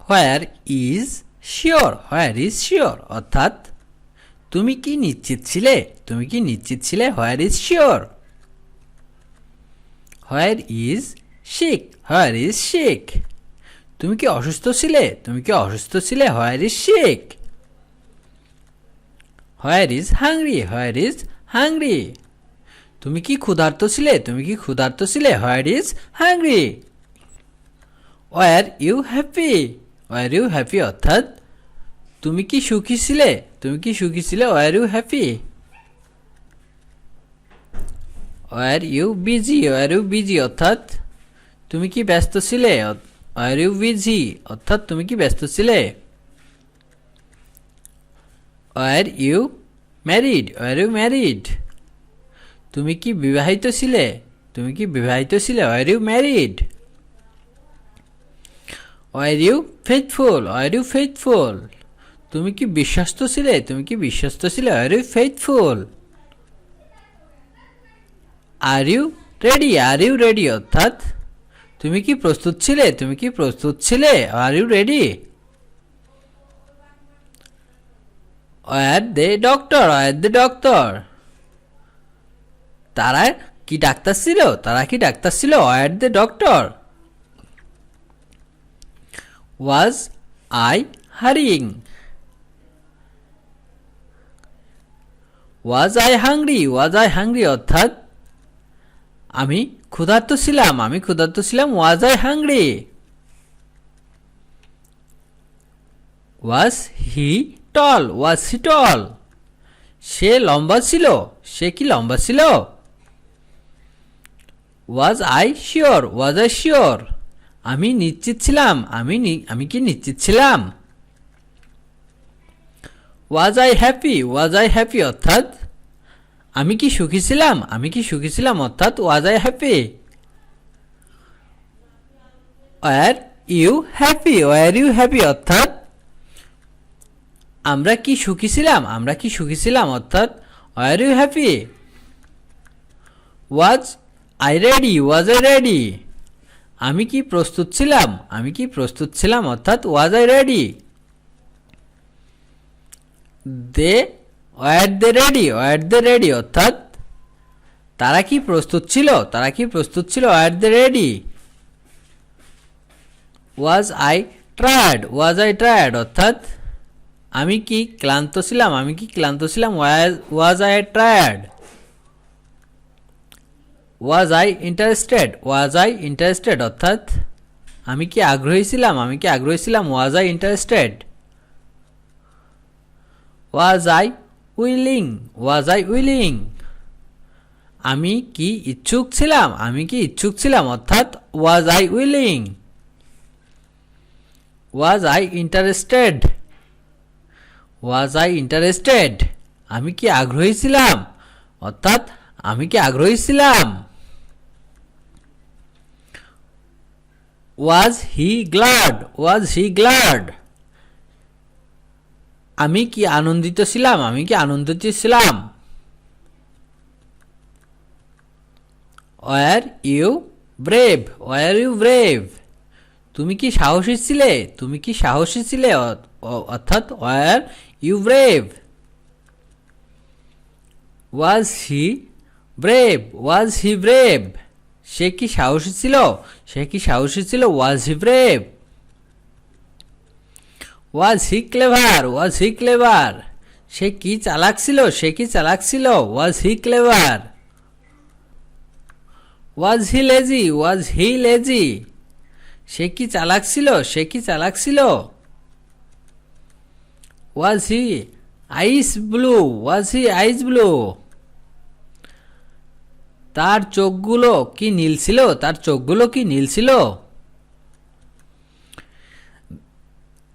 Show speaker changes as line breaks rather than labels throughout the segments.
Where is sure, where is sure অর্থাৎ তুমি কি নিশ্চিত ছিলে, তুমি কি নিশ্চিত ছিলে, where is sure. Where is sick, where is শিক, তুমি কি অসুস্থ ছিলে, তুমি কি অসুস্থ ছিলে, where is sick. Where is hungry, where is hungry, তুমি কি ক্ষুধার্ত ছিলে, তুমি কি ক্ষুধার্ত ছিলে, where is hungry. Were you happy, were you happy অর্থাৎ তুমি কি সুখী ছিলে, তুমি কি সুখী ছিলে, were you happy. Were you busy, were you busy অর্থাৎ তুমি কি ব্যস্ত ছিলে, ওয়ার ইউ বিজি অর্থাৎ তুমি কি ব্যস্ত ছিলে। Were you married, were you married, তুমি কি বিবাহিত ছিলে, তুমি কি বিবাহিত ছিলে, were you married. Were you faithful, were you faithful, তুমি কি বিশ্বস্ত ছিলে, তুমি কি বিশ্বস্ত ছিলে, were you faithful. Are you ready, are you ready অর্থাৎ তুমি কি প্রস্তুত ছিলে, তুমি কি প্রস্তুত ছিলে, are you ready. Were the doctor, were the doctor, তারা কি ডাক্তার ছিল, তারা কি ডাক্তার ছিল, war the doctor. Was I hearing, was I hungry, was I hungry অর্থাৎ আমি ক্ষুধার্ত ছিলাম, আমি ক্ষুধার্ত ছিলাম, ওয়াজ আই হাংরি। ওয়াজ হি টল, ওয়াজ হি টল, সে লম্বা ছিল, সে কি লম্বা ছিল। Was I sure, was I sure, আমি নিশ্চিত ছিলাম, আমি কি নিশ্চিত ছিলাম। Was I happy, was I happy অর্থাৎ আমি কি সুখী ছিলাম, আমি কি সুখী ছিলাম অর্থাৎ was I happy. Were you happy, were you happy অর্থাৎ আমরা কি সুখী ছিলাম, আমরা কি সুখী ছিলাম অর্থাৎ were you happy. Was I ready, was I ready, আমি কি প্রস্তুত ছিলাম, আমি কি প্রস্তুত ছিলাম অর্থাৎ was I ready. They were they ready, were they ready অর্থাৎ তারা কি প্রস্তুত ছিল, তারা কি প্রস্তুত ছিল, were they ready. Was I tired, was I tired অর্থাৎ আমি কি ক্লান্ত ছিলাম, আমি কি ক্লান্ত ছিলাম, was I tired. Was I interested, was I interested অর্থাৎ আমি কি আগ্রহী ছিলাম, আমি কি আগ্রহী ছিলাম, was I interested. Was I willing, was I willing, আমি কি ইচ্ছুক ছিলাম, আমি কি ইচ্ছুক ছিলাম অর্থাৎ was I willing. Was I interested, was I interested, আমি কি আগ্রহী ছিলাম অর্থাৎ আমি কি আগ্রহী ছিলাম। ওয়াজ হি গ্ল্যাড, ওয়াজ হি গ্ল্যাড, আমি কি আনন্দিত ছিলাম, আমি কি আনন্দিত ছিলাম। Were you brave, were you brave, তুমি কি সাহসী ছিলে, তুমি কি সাহসী ছিলে অর্থাৎ were you brave. Was he brave, was he brave, সে কি সাহসী ছিল, সে কি সাহসী ছিল, was he brave. Was he clever, was he clever, সে কি চালাক ছিল, সে কি চালাক ছিল, was he clever. Was he lazy, was he lazy, সে কি চালাক ছিল, সে কি চালাক ছিল। Was he ice blue, was he ice blue, তার চোখগুলো কি নীল ছিল, তার চোখগুলো কি নীল ছিল।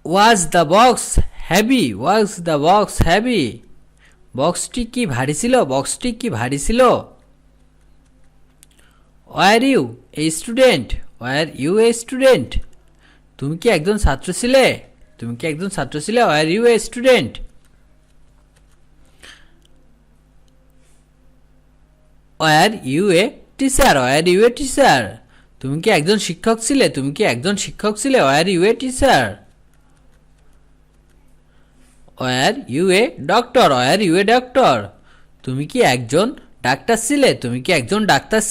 Was the box heavy, was the box heavy, বক্সটি কি ভারী ছিল, বক্সটি কি ভারী ছিল। Were you a student, were you a student, তুমি কি একজন ছাত্র ছিলে, তুমি কি একজন ছাত্র ছিলে, were you a student. Were you a teacher, were you a teacher, তুমি কি একজন শিক্ষক ছিলে, তুমি কি একজন শিক্ষক ছিলে, were you a teacher. Were you a doctor? Were you a doctor? তুমি কি একজন ডাক্তার ছিলে? তুমি কি একজন ডাক্তার ছিলে?